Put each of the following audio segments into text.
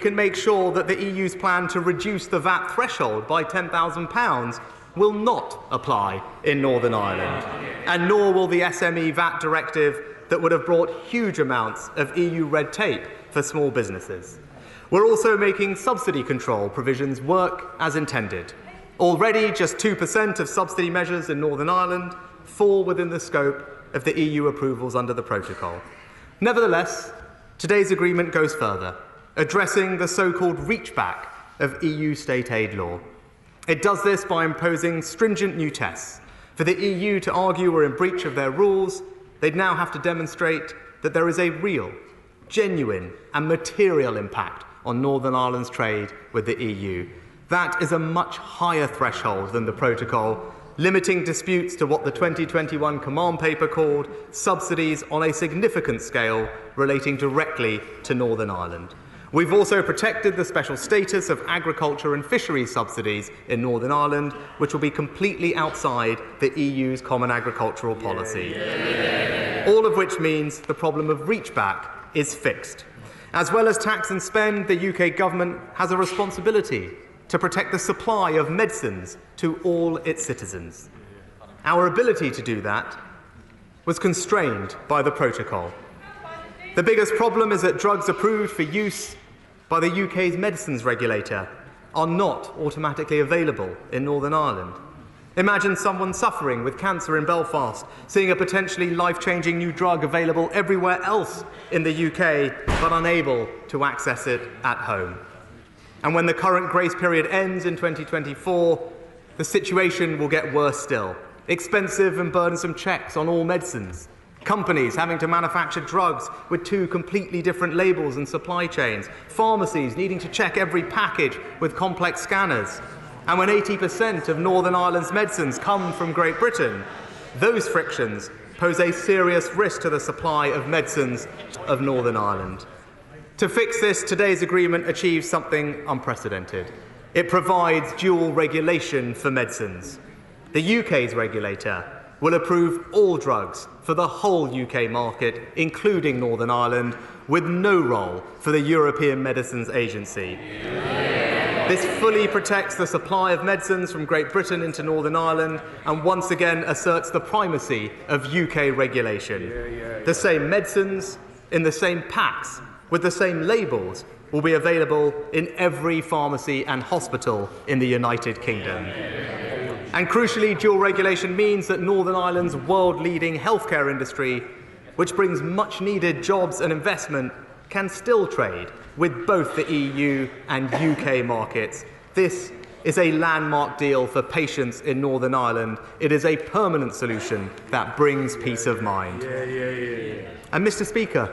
can make sure that the EU's plan to reduce the VAT threshold by £10,000 will not apply in Northern Ireland, and nor will the SME VAT directive that would have brought huge amounts of EU red tape for small businesses. We're also making subsidy control provisions work as intended. Already, just 2% of subsidy measures in Northern Ireland fall within the scope of the EU approvals under the protocol. Nevertheless, today's agreement goes further, addressing the so-called reach-back of EU state aid law. It does this by imposing stringent new tests. For the EU to argue we're in breach of their rules, they'd now have to demonstrate that there is a real, genuine and material impact on Northern Ireland's trade with the EU. That is a much higher threshold than the protocol, limiting disputes to what the 2021 command paper called subsidies on a significant scale relating directly to Northern Ireland. We've also protected the special status of agriculture and fisheries subsidies in Northern Ireland, which will be completely outside the EU's common agricultural policy. All of which means the problem of reach-back is fixed. As well as tax and spend, the UK government has a responsibility to protect the supply of medicines to all its citizens. Our ability to do that was constrained by the protocol. The biggest problem is that drugs approved for use by the UK's medicines regulator are not automatically available in Northern Ireland. Imagine someone suffering with cancer in Belfast, seeing a potentially life-changing new drug available everywhere else in the UK, but unable to access it at home. And when the current grace period ends in 2024, the situation will get worse still. Expensive and burdensome checks on all medicines, companies having to manufacture drugs with two completely different labels and supply chains, pharmacies needing to check every package with complex scanners. And when 80% of Northern Ireland's medicines come from Great Britain, those frictions pose a serious risk to the supply of medicines of Northern Ireland. To fix this, today's agreement achieves something unprecedented. It provides dual regulation for medicines. The UK's regulator will approve all drugs for the whole UK market, including Northern Ireland, with no role for the European Medicines Agency. This fully protects the supply of medicines from Great Britain into Northern Ireland and once again asserts the primacy of UK regulation. The same medicines, in the same packs, with the same labels, will be available in every pharmacy and hospital in the United Kingdom. And crucially, dual regulation means that Northern Ireland's world-leading healthcare industry, which brings much-needed jobs and investment, can still trade with both the EU and UK markets. This is a landmark deal for patients in Northern Ireland. It is a permanent solution that brings peace of mind. And Mr. Speaker,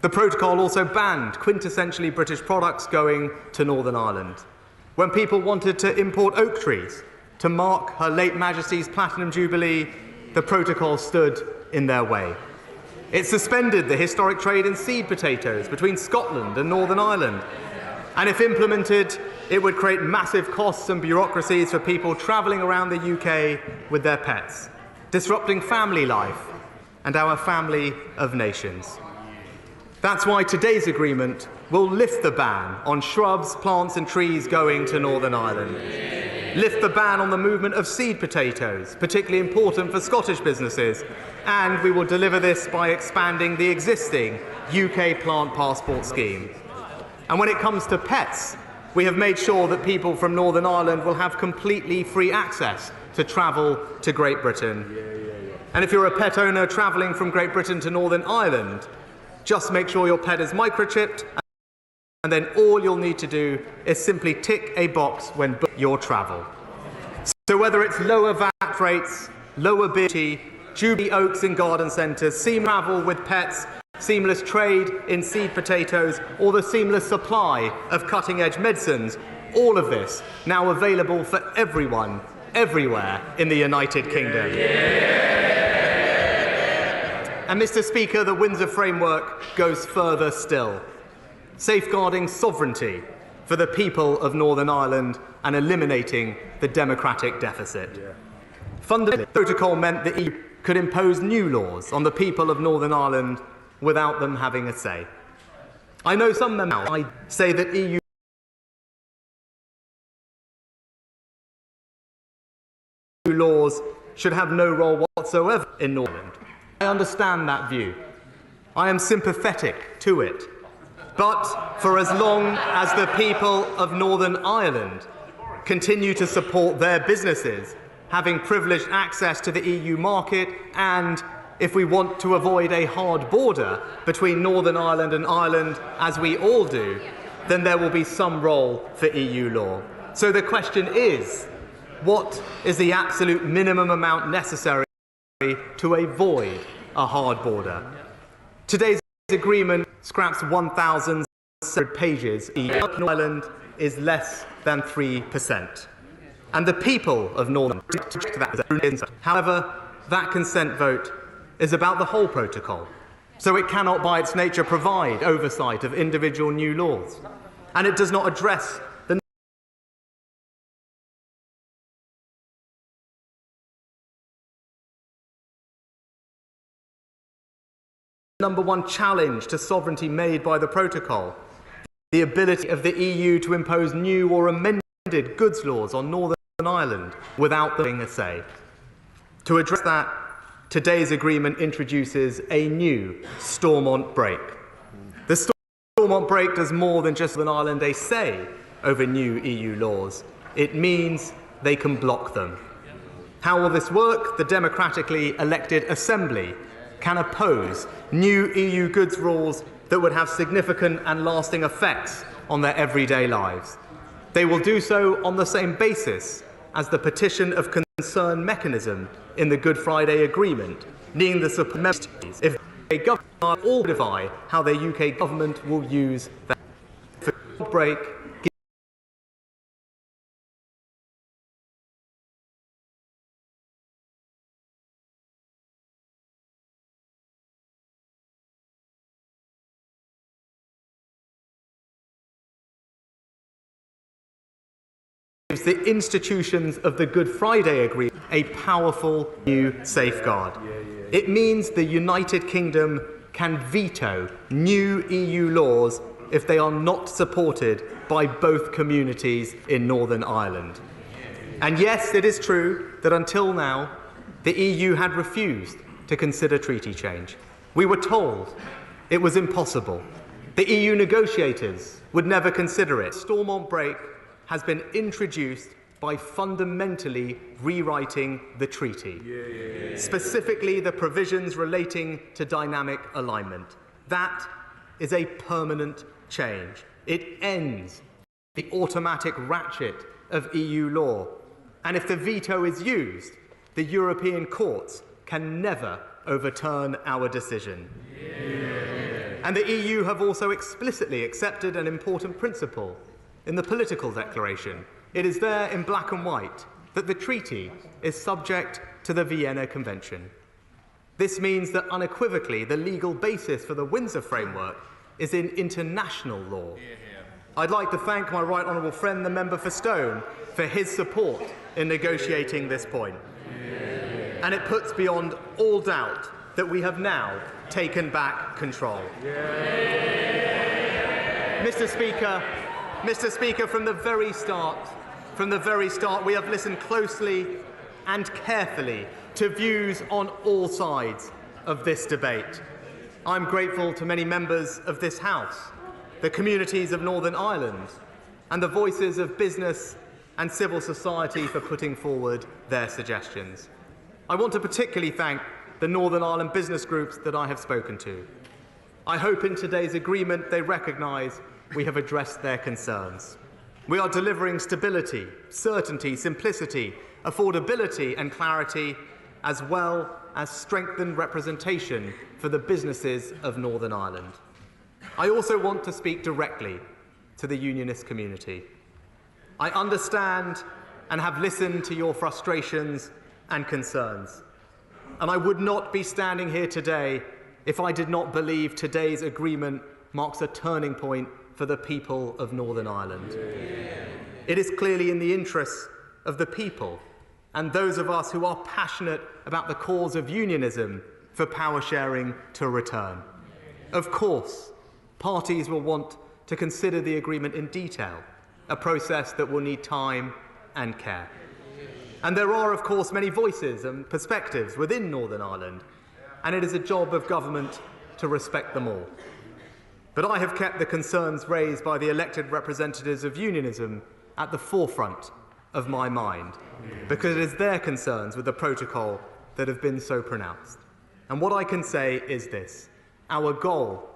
the protocol also banned quintessentially British products going to Northern Ireland. When people wanted to import oak trees to mark Her late Majesty's Platinum Jubilee, the protocol stood in their way. It suspended the historic trade in seed potatoes between Scotland and Northern Ireland. And if implemented, it would create massive costs and bureaucracies for people travelling around the UK with their pets, disrupting family life and our family of nations. That's why today's agreement will lift the ban on shrubs, plants and trees going to Northern Ireland. Lift the ban on the movement of seed potatoes, particularly important for Scottish businesses. And we will deliver this by expanding the existing UK plant passport scheme. And when it comes to pets, we have made sure that people from Northern Ireland will have completely free access to travel to Great Britain. And if you're a pet owner travelling from Great Britain to Northern Ireland, just make sure your pet is microchipped, and then all you'll need to do is simply tick a box when booking your travel. So whether it's lower VAT rates, lower VAT, Jubilee Oaks in garden centres, seamless travel with pets, seamless trade in seed potatoes, or the seamless supply of cutting-edge medicines, all of this now available for everyone, everywhere in the United Kingdom. And Mr. Speaker, the Windsor Framework goes further still, safeguarding sovereignty for the people of Northern Ireland and eliminating the democratic deficit. Fundamentally, the protocol meant the EU could impose new laws on the people of Northern Ireland without them having a say. I know some members say that EU laws should have no role whatsoever in Northern Ireland. I understand that view. I am sympathetic to it. But for as long as the people of Northern Ireland continue to support their businesses having privileged access to the EU market, and if we want to avoid a hard border between Northern Ireland and Ireland, as we all do, then there will be some role for EU law. So the question is, what is the absolute minimum amount necessary to avoid a hard border? Today's agreement scraps 1,700 pages. Northern Ireland is less than 3%. And the people of Northern Ireland, however, that consent vote is about the whole protocol. So it cannot by its nature provide oversight of individual new laws. And it does not address the number one challenge to sovereignty made by the protocol, the ability of the EU to impose new or amended goods laws on Northern Ireland without them having a say. To address that, today's agreement introduces a new Stormont break. The Stormont break does more than just give Northern Ireland a say over new EU laws. It means they can block them. How will this work? The democratically elected Assembly can oppose new EU goods rules that would have significant and lasting effects on their everyday lives. They will do so on the same basis as the petition of concern mechanism in the Good Friday Agreement, needing the support of member states if the UK government all divide how the UK government will use that break. Gives the institutions of the Good Friday Agreement a powerful new safeguard. It means the United Kingdom can veto new EU laws if they are not supported by both communities in Northern Ireland. And yes, it is true that until now, the EU had refused to consider treaty change. We were told it was impossible. The EU negotiators would never consider it. Stormont break has been introduced by fundamentally rewriting the treaty, specifically the provisions relating to dynamic alignment. That is a permanent change. It ends the automatic ratchet of EU law. And if the veto is used, the European courts can never overturn our decision. And the EU have also explicitly accepted an important principle in the political declaration. It is there in black and white that the treaty is subject to the Vienna Convention. This means that unequivocally the legal basis for the Windsor framework is in international law. I'd like to thank my right honourable friend, the member for Stone, for his support in negotiating this point. And it puts beyond all doubt that we have now taken back control. Mr. Speaker, from the very start, we have listened closely and carefully to views on all sides of this debate. I'm grateful to many members of this House, the communities of Northern Ireland, and the voices of business and civil society for putting forward their suggestions. I want to particularly thank the Northern Ireland business groups that I have spoken to. I hope in today's agreement they recognise we have addressed their concerns. We are delivering stability, certainty, simplicity, affordability and clarity, as well as strengthened representation for the businesses of Northern Ireland. I also want to speak directly to the unionist community. I understand and have listened to your frustrations and concerns, and I would not be standing here today if I did not believe today's agreement marks a turning point for the people of Northern Ireland. It is clearly in the interests of the people and those of us who are passionate about the cause of unionism for power sharing to return. Of course, parties will want to consider the agreement in detail, a process that will need time and care. And there are, of course, many voices and perspectives within Northern Ireland, and it is a job of government to respect them all. But I have kept the concerns raised by the elected representatives of unionism at the forefront of my mind, because it is their concerns with the protocol that have been so pronounced. And what I can say is this: our goal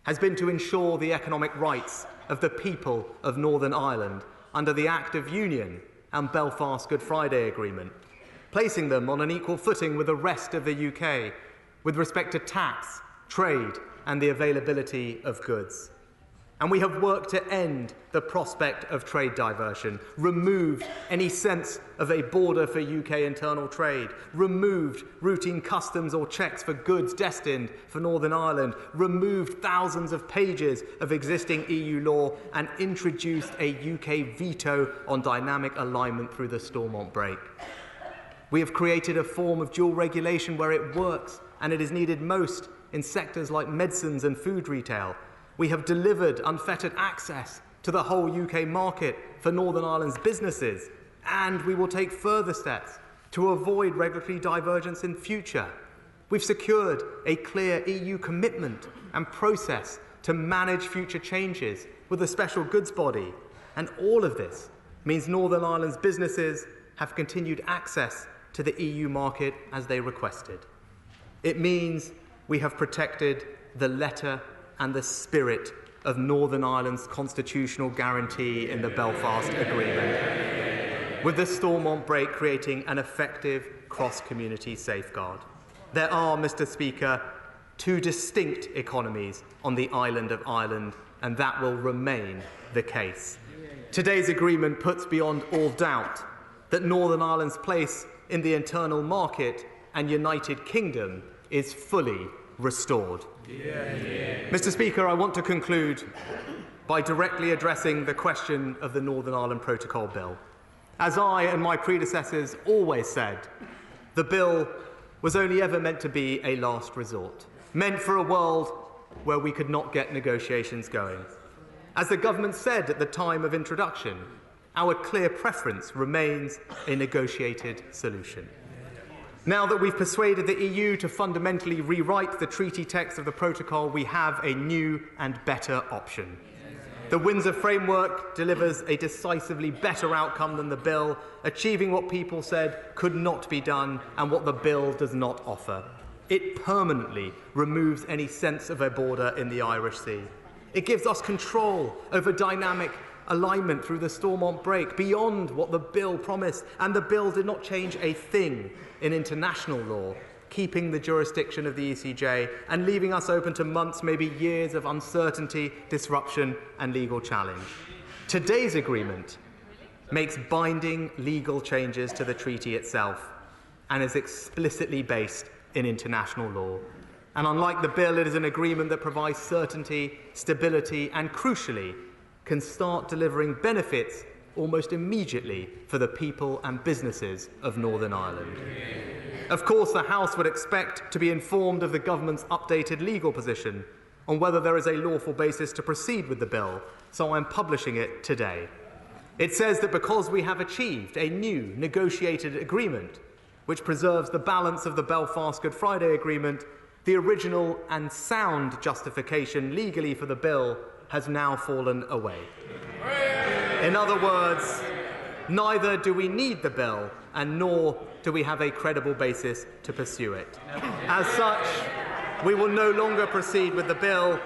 has been to ensure the economic rights of the people of Northern Ireland under the Act of Union and Belfast Good Friday Agreement, placing them on an equal footing with the rest of the UK with respect to tax, trade and the availability of goods. And we have worked to end the prospect of trade diversion, removed any sense of a border for UK internal trade, removed routine customs or checks for goods destined for Northern Ireland, removed thousands of pages of existing EU law and introduced a UK veto on dynamic alignment through the Stormont break. We have created a form of dual regulation where it works and it is needed most in sectors like medicines and food retail. We have delivered unfettered access to the whole UK market for Northern Ireland's businesses, and we will take further steps to avoid regulatory divergence in future. We've secured a clear EU commitment and process to manage future changes with a special goods body, and all of this means Northern Ireland's businesses have continued access to the EU market as they requested. It means we have protected the letter and the spirit of Northern Ireland's constitutional guarantee in the Belfast Agreement, with the Stormont break creating an effective cross-community safeguard. There are, Mr. Speaker, two distinct economies on the island of Ireland, and that will remain the case. Today's agreement puts beyond all doubt that Northern Ireland's place in the internal market and United Kingdom is fully restored. Mr. Speaker, I want to conclude by directly addressing the question of the Northern Ireland Protocol Bill. As I and my predecessors always said, the bill was only ever meant to be a last resort, meant for a world where we could not get negotiations going. As the government said at the time of introduction, our clear preference remains a negotiated solution. Now that we've persuaded the EU to fundamentally rewrite the treaty text of the protocol, we have a new and better option. The Windsor Framework delivers a decisively better outcome than the bill, achieving what people said could not be done and what the bill does not offer. It permanently removes any sense of a border in the Irish Sea. It gives us control over dynamic alignment through the Stormont break beyond what the bill promised, and the bill did not change a thing in international law, keeping the jurisdiction of the ECJ and leaving us open to months, maybe years of uncertainty, disruption and legal challenge. Today's agreement makes binding legal changes to the treaty itself and is explicitly based in international law. And unlike the bill, it is an agreement that provides certainty, stability and, crucially, can start delivering benefits almost immediately for the people and businesses of Northern Ireland. Of course, the House would expect to be informed of the government's updated legal position on whether there is a lawful basis to proceed with the bill, so I'm publishing it today. It says that because we have achieved a new negotiated agreement which preserves the balance of the Belfast Good Friday Agreement, the original and sound justification legally for the bill has now fallen away. In other words, neither do we need the bill, and nor do we have a credible basis to pursue it. As such, we will no longer proceed with the bill,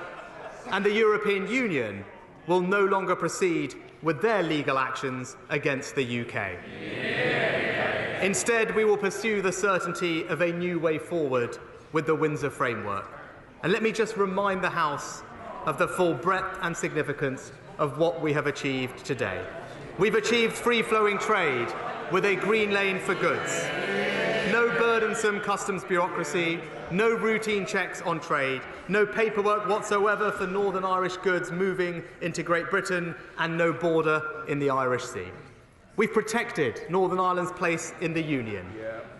and the European Union will no longer proceed with their legal actions against the UK. Instead, we will pursue the certainty of a new way forward with the Windsor Framework. And let me just remind the House of the full breadth and significance of what we have achieved today. We've achieved free-flowing trade with a green lane for goods, no burdensome customs bureaucracy, no routine checks on trade, no paperwork whatsoever for Northern Irish goods moving into Great Britain, and no border in the Irish Sea. We've protected Northern Ireland's place in the Union,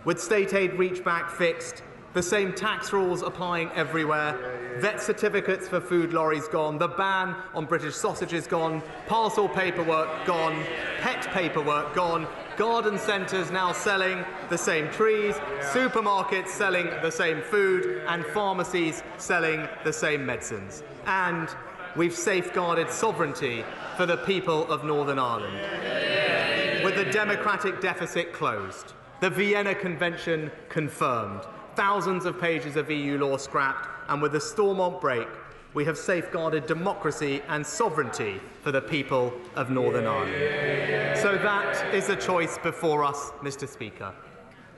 with state aid reach-back fixed, the same tax rules applying everywhere, vet certificates for food lorries gone, the ban on British sausages gone, parcel paperwork gone, pet paperwork gone, garden centres now selling the same trees, supermarkets selling the same food, and pharmacies selling the same medicines. And we've safeguarded sovereignty for the people of Northern Ireland. With the democratic deficit closed, the Vienna Convention confirmed, thousands of pages of EU law scrapped, and with the Stormont break, we have safeguarded democracy and sovereignty for the people of Northern Ireland. So that is the choice before us, Mr. Speaker.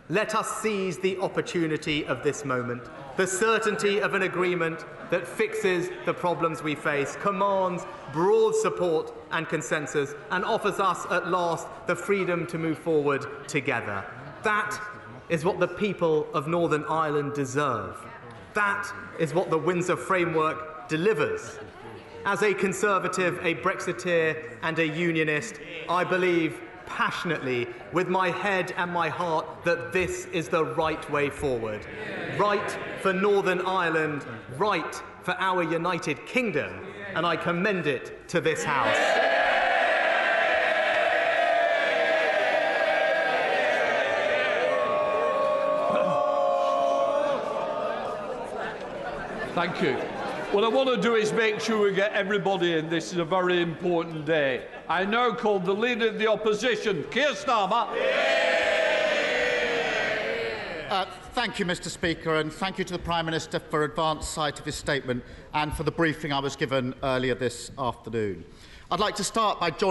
Let us seize the opportunity of this moment, the certainty of an agreement that fixes the problems we face, commands broad support and consensus, and offers us at last the freedom to move forward together. That is what the people of Northern Ireland deserve. That is what the Windsor Framework delivers. As a Conservative, a Brexiteer and a Unionist, I believe passionately, with my head and my heart, that this is the right way forward. Right for Northern Ireland, right for our United Kingdom, and I commend it to this House. Thank you. What I want to do is make sure we get everybody in. This is a very important day. I now call the Leader of the Opposition, Keir Starmer. Thank you, Mr. Speaker, and thank you to the Prime Minister for advance sight of his statement and for the briefing I was given earlier this afternoon. I'd like to start by joining